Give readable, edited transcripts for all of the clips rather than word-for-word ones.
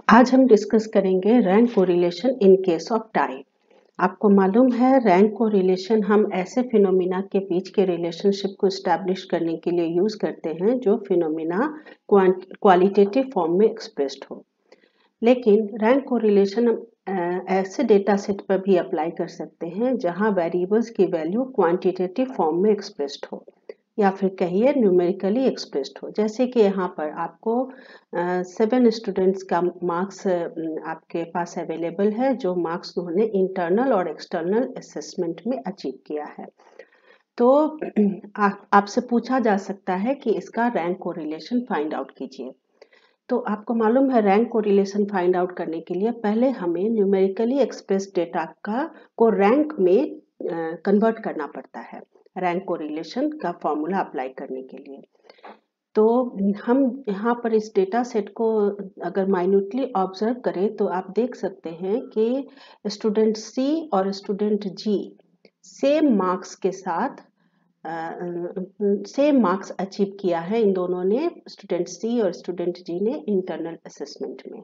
आज हम डिस्कस करेंगे rank correlation in case of tie. आपको मालूम है रैंक कोरिलेशन हम ऐसे फिनोमिना के बीच के रिलेशनशिप को इस्टेब्लिश करने के लिए यूज करते हैं जो फिनोमिना क्वालिटेटिव फॉर्म में एक्सप्रेस्ड हो। लेकिन रैंक कोरिलेशन हम ऐसे डेटा सेट पर भी अप्लाई कर सकते हैं जहां वेरिएबल्स की वैल्यू क्वांटिटेटिव फॉर्म में एक्सप्रेस्ड हो या फिर कहिए न्यूमेरिकली एक्सप्रेस्ड हो। जैसे कि यहाँ पर आपको 7 स्टूडेंट्स का मार्क्स आपके पास अवेलेबल है जो मार्क्स उन्होंने इंटरनल और एक्सटर्नल असेसमेंट में अचीव किया है। तो आपसे पूछा जा सकता है कि इसका रैंक कोरिलेशन फाइंड आउट कीजिए। तो आपको मालूम है रैंक कोरिलेशन फाइंड आउट करने के लिए पहले हमें न्यूमेरिकली एक्सप्रेस डेटा को रैंक में कन्वर्ट करना पड़ता है रैंक कोरिलेशन का फॉर्मूला अप्लाई करने के लिए। तो हम यहाँ पर इस डेटा सेट को अगर माइन्यूटली ऑब्जर्व करें तो आप देख सकते हैं कि स्टूडेंट सी और स्टूडेंट जी सेम मार्क्स के साथ सेम मार्क्स अचीव किया है इन दोनों ने, स्टूडेंट सी और स्टूडेंट जी ने इंटरनल असेसमेंट में।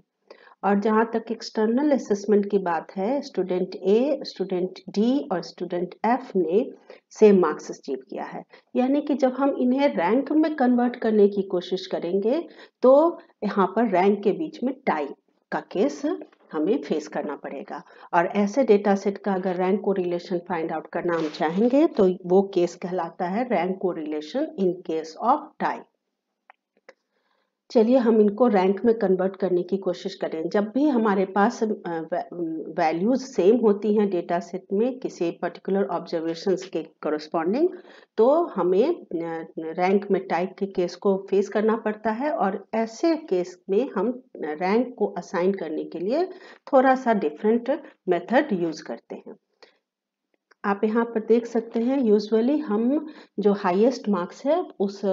और जहाँ तक एक्सटर्नल असेसमेंट की बात है स्टूडेंट ए, स्टूडेंट डी और स्टूडेंट एफ ने सेम मार्क्स अचीव किया है। यानी कि जब हम इन्हें रैंक में कन्वर्ट करने की कोशिश करेंगे तो यहाँ पर रैंक के बीच में टाई का केस हमें फेस करना पड़ेगा। और ऐसे डेटा सेट का अगर रैंक कोरिलेशन फाइंड आउट करना हम चाहेंगे तो वो केस कहलाता है rank correlation in case of tie. चलिए हम इनको रैंक में कन्वर्ट करने की कोशिश करें। जब भी हमारे पास वैल्यूज सेम होती हैं डेटा सेट में किसी पर्टिकुलर ऑब्जर्वेशंस के करस्पॉन्डिंग, तो हमें रैंक में टाई के केस को फेस करना पड़ता है। और ऐसे केस में हम रैंक को असाइन करने के लिए थोड़ा सा डिफरेंट मेथड यूज करते हैं। आप यहाँ पर देख सकते हैं यूजुअली हम जो हाईएस्ट मार्क्स है उस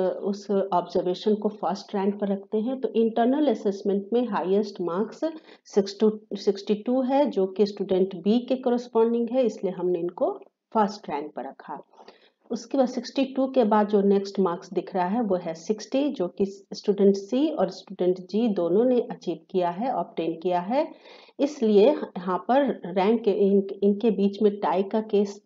ऑब्जर्वेशन को फर्स्ट रैंक पर रखते हैं। तो इंटरनल असेसमेंट में हाईएस्ट मार्क्स 62 है जो कि स्टूडेंट बी के करस्पॉन्डिंग है, इसलिए हमने इनको फर्स्ट रैंक पर रखा। उसके बाद 62 के बाद जो नेक्स्ट मार्क्स दिख रहा है वो है 60 जो कि स्टूडेंट सी और स्टूडेंट जी दोनों ने अचीव किया है, ऑब्टेन किया है। इसलिए यहाँ पर रैंक इनके बीच में टाई का केस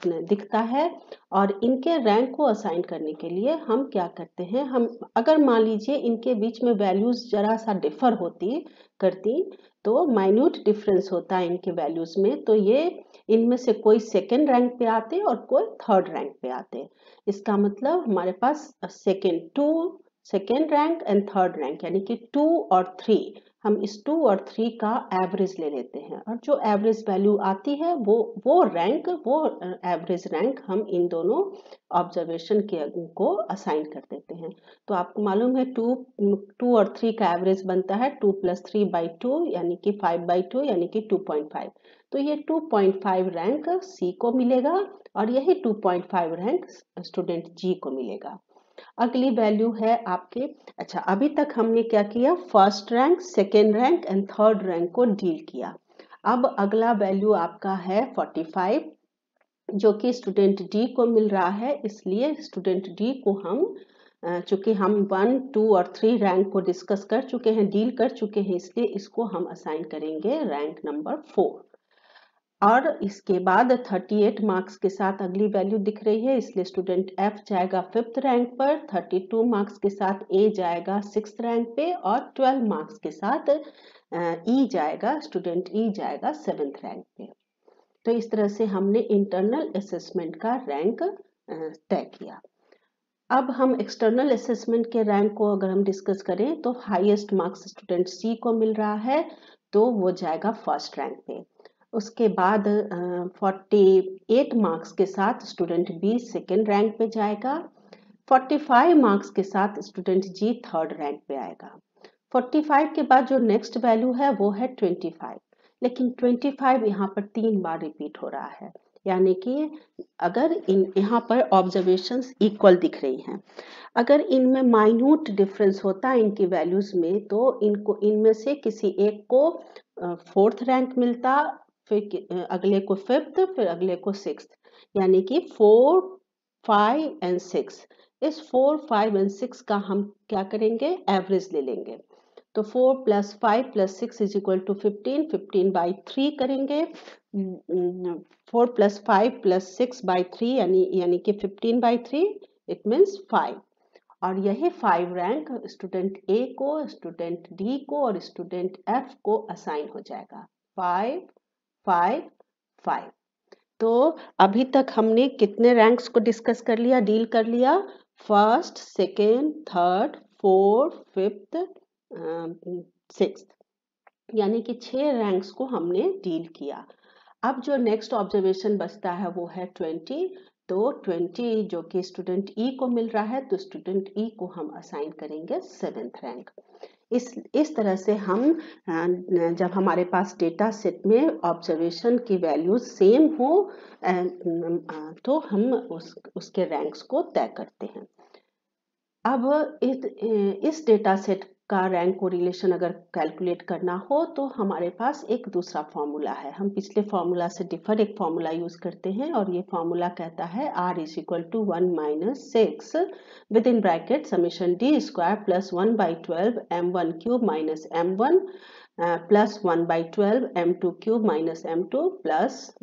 दिखता है। और इनके रैंक को असाइन करने के लिए हम क्या करते हैं, हम अगर मान लीजिए इनके बीच में वैल्यूज जरा सा डिफर करती तो माइन्यूट डिफरेंस होता है इनके वैल्यूज में, तो ये इनमें से कोई सेकेंड रैंक पे आते और कोई थर्ड रैंक पे आते। इसका मतलब हमारे पास second rank and third rank यानी कि 2 और 3, हम इस 2 और 3 का एवरेज ले लेते हैं और जो एवरेज वैल्यू आती है वो एवरेज रैंक हम इन दोनों ऑब्जर्वेशन को असाइन कर देते हैं। तो आपको मालूम है 2 और 3 का एवरेज बनता है 2 + 3/2 यानी कि 5/2 यानी कि 2.5। तो ये 2.5 रैंक सी को मिलेगा और यही 2.5 रैंक स्टूडेंट जी को मिलेगा। अगली वैल्यू है आपके, अच्छा अभी तक हमने क्या किया, first rank, second rank and third rank को डील किया। अब अगला वैल्यू आपका है 45 जो कि स्टूडेंट डी को मिल रहा है, इसलिए स्टूडेंट डी को हम चूंकि हम 1, 2 और 3 रैंक को डिस्कस कर चुके हैं, डील कर चुके हैं, इसलिए इसको हम असाइन करेंगे रैंक नंबर 4। और इसके बाद 38 मार्क्स के साथ अगली वैल्यू दिख रही है, इसलिए स्टूडेंट एफ जाएगा 5th रैंक पर, 32 मार्क्स के साथ ए जाएगा 6th रैंक पे और 12 मार्क्स के साथ ई जाएगा, स्टूडेंट ई जाएगा 7th रैंक पे। तो इस तरह से हमने इंटरनल असेसमेंट का रैंक तय किया। अब हम एक्सटर्नल असेसमेंट के रैंक को अगर हम डिस्कस करें तो हाईएस्ट मार्क्स स्टूडेंट सी को मिल रहा है तो वो जाएगा फर्स्ट रैंक पे। उसके बाद 48 मार्क्स के साथ स्टूडेंट बी सेकेंड रैंक पे जाएगा, 45 मार्क्स के साथ स्टूडेंट जी थर्ड रैंक पे आएगा। 45 के बाद जो नेक्स्ट वैल्यू है वो है 25, लेकिन 25 यहाँ पर 3 बार रिपीट हो रहा है, यानी कि अगर यहाँ पर ऑब्जर्वेशंस इक्वल दिख रही हैं, अगर इनमें माइन्यूट डिफरेंस होता है इनकी वैल्यूज में तो इनमें से किसी एक को 4th रैंक मिलता, फिर अगले को 5th, फिर अगले को 6th, यानी कि 4, 5 एंड 6। इस 4, 5 एंड 6 का हम क्या करेंगे, एवरेज ले लेंगे। तो 4 + 5 + 6 = 15, 15/3 करेंगे। 4 + 5 + 6/3 यानी कि 15/3, इट मीन्स 5। और यही 5 रैंक स्टूडेंट ए को, स्टूडेंट डी को और स्टूडेंट एफ को असाइन हो जाएगा। 5 5 5। तो अभी तक हमने कितने रैंक्स को डिस्कस कर लिया, डील कर लिया? First, second, third, fourth, fifth, sixth, यानी कि 6 रैंक्स को हमने डील किया। अब जो नेक्स्ट ऑब्जर्वेशन बचता है वो है 20। तो 20 जो कि स्टूडेंट ई को मिल रहा है, तो स्टूडेंट ई को हम असाइन करेंगे 7th रैंक। इस तरह से हम जब हमारे पास डेटा सेट में ऑब्जर्वेशन की वैल्यूज सेम हो तो हम उसके रैंक्स को तय करते हैं। अब इस डेटा सेट का रैंक कोरिलेशन अगर कैलकुलेट करना हो तो हमारे पास एक दूसरा फॉर्मूला है। हम पिछले फॉर्मूला से डिफर एक फॉर्मूला यूज करते हैं और ये फॉर्मूला कहता है R = 1 - 6 within bracket summation d² + 1/12 m1³ - m1 + 1/12 m2³ - m2 plus ...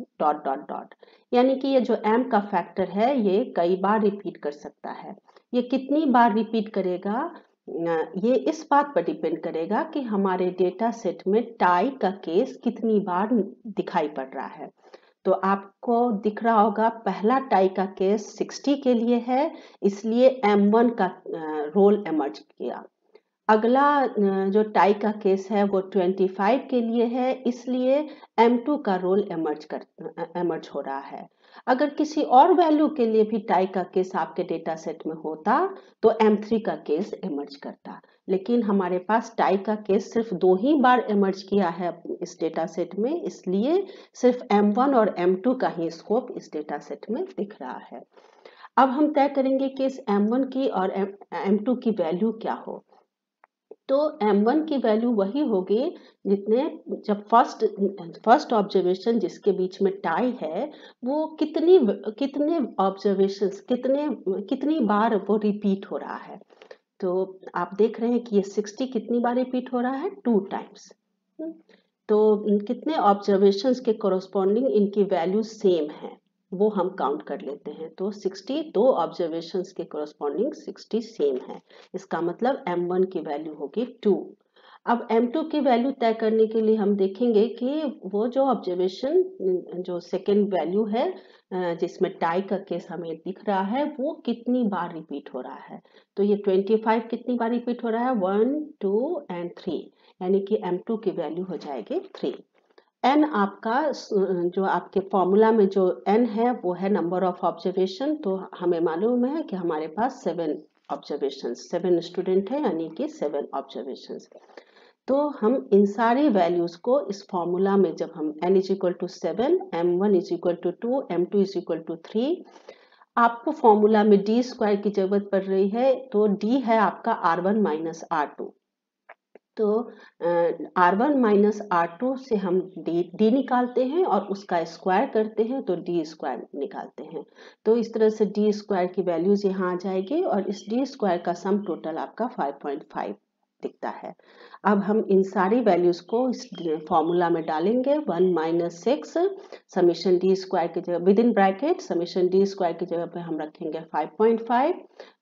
यानी कि ये जो m का फैक्टर है ये कई बार रिपीट कर सकता है। ये कितनी बार रिपीट करेगा ये इस बात पर डिपेंड करेगा कि हमारे डेटा सेट में टाई का केस कितनी बार दिखाई पड़ रहा है। तो आपको दिख रहा होगा पहला टाई का केस 60 के लिए है, इसलिए M1 का रोल एमर्ज किया। अगला जो टाई का केस है वो 25 के लिए है, इसलिए M2 का रोल एमर्ज हो रहा है। अगर किसी और वैल्यू के लिए भी टाई का केस आपके डेटा सेट में होता तो M3 का केस एमर्ज करता, लेकिन हमारे पास टाई का केस सिर्फ 2 ही बार एमर्ज किया है इस डेटा सेट में, इसलिए सिर्फ M1 और M2 का ही स्कोप इस डेटा सेट में दिख रहा है। अब हम तय करेंगे कि इस M1 की और M2 की वैल्यू क्या हो। तो M1 की वैल्यू वही होगी जितने जब फर्स्ट ऑब्जर्वेशन जिसके बीच में टाई है वो कितने ऑब्जर्वेशंस कितनी बार वो रिपीट हो रहा है। तो आप देख रहे हैं कि ये 60 कितनी बार रिपीट हो रहा है, 2 टाइम्स। तो कितने ऑब्जर्वेशंस के कोरोस्पोंडिंग इनकी वैल्यू सेम है वो हम काउंट कर लेते हैं। तो 60 2 ऑब्जर्वेशंस के कोरोस्पोंडिंग 60 सेम है, इसका मतलब M1 की वैल्यू होगी 2। अब M2 की वैल्यू तय करने के लिए हम देखेंगे कि वो जो ऑब्जर्वेशन जो सेकेंड वैल्यू है जिसमें टाई का केस हमें दिख रहा है वो कितनी बार रिपीट हो रहा है। तो ये 25 कितनी बार रिपीट हो रहा है, 1 2 एंड 3, यानी कि M2 की वैल्यू हो जाएगी 3। n आपका जो आपके फॉर्मूला में जो n है वो है नंबर ऑफ ऑब्जर्वेशन। तो हमें मालूम है कि हमारे पास 7 ऑब्जर्वेशन 7 स्टूडेंट है यानी कि 7 ऑब्जर्वेशन। तो हम इन सारी वैल्यूज को इस फॉर्मूला में जब हम n = 7 m1 = 2 m2 = 3, आपको फॉर्मूला में d² की जरूरत पड़ रही है, तो d है आपका R1 - R2। तो R1 - R2 से हम d निकालते हैं और उसका स्क्वायर करते हैं तो d² निकालते हैं। तो इस तरह से d² की वैल्यूज यहाँ आ जाएगी और इस d² का सम टोटल आपका 5.5 दिखता है। अब हम इन सारी वैल्यूज को इस फॉर्मूला में डालेंगे। 1 - 6 समेशन d² की जगह with in bracket summation d² की जगह पे हम रखेंगे 5.5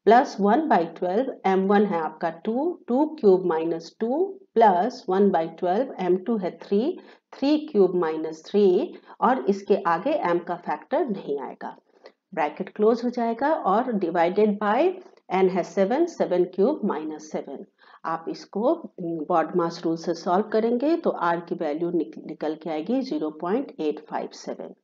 प्लस 1/12 m1 है आपका 2³ - 2 प्लस 1/12 m2 है 3³ - 3 और इसके आगे m का फैक्टर नहीं आएगा, ब्रैकेट क्लोज हो जाएगा और डिवाइडेड बाय n है 7 7³ - 7। आप इसको बॉडमास रूल से सॉल्व करेंगे तो r की वैल्यू निकल के आएगी 0.857।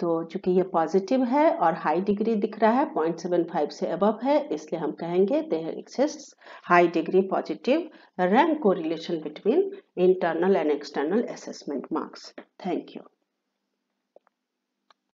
तो चूंकि ये पॉजिटिव है और हाई डिग्री दिख रहा है 0.75 से अबव है, इसलिए हम कहेंगे there exists high degree positive rank correlation between internal and external assessment marks. Thank you.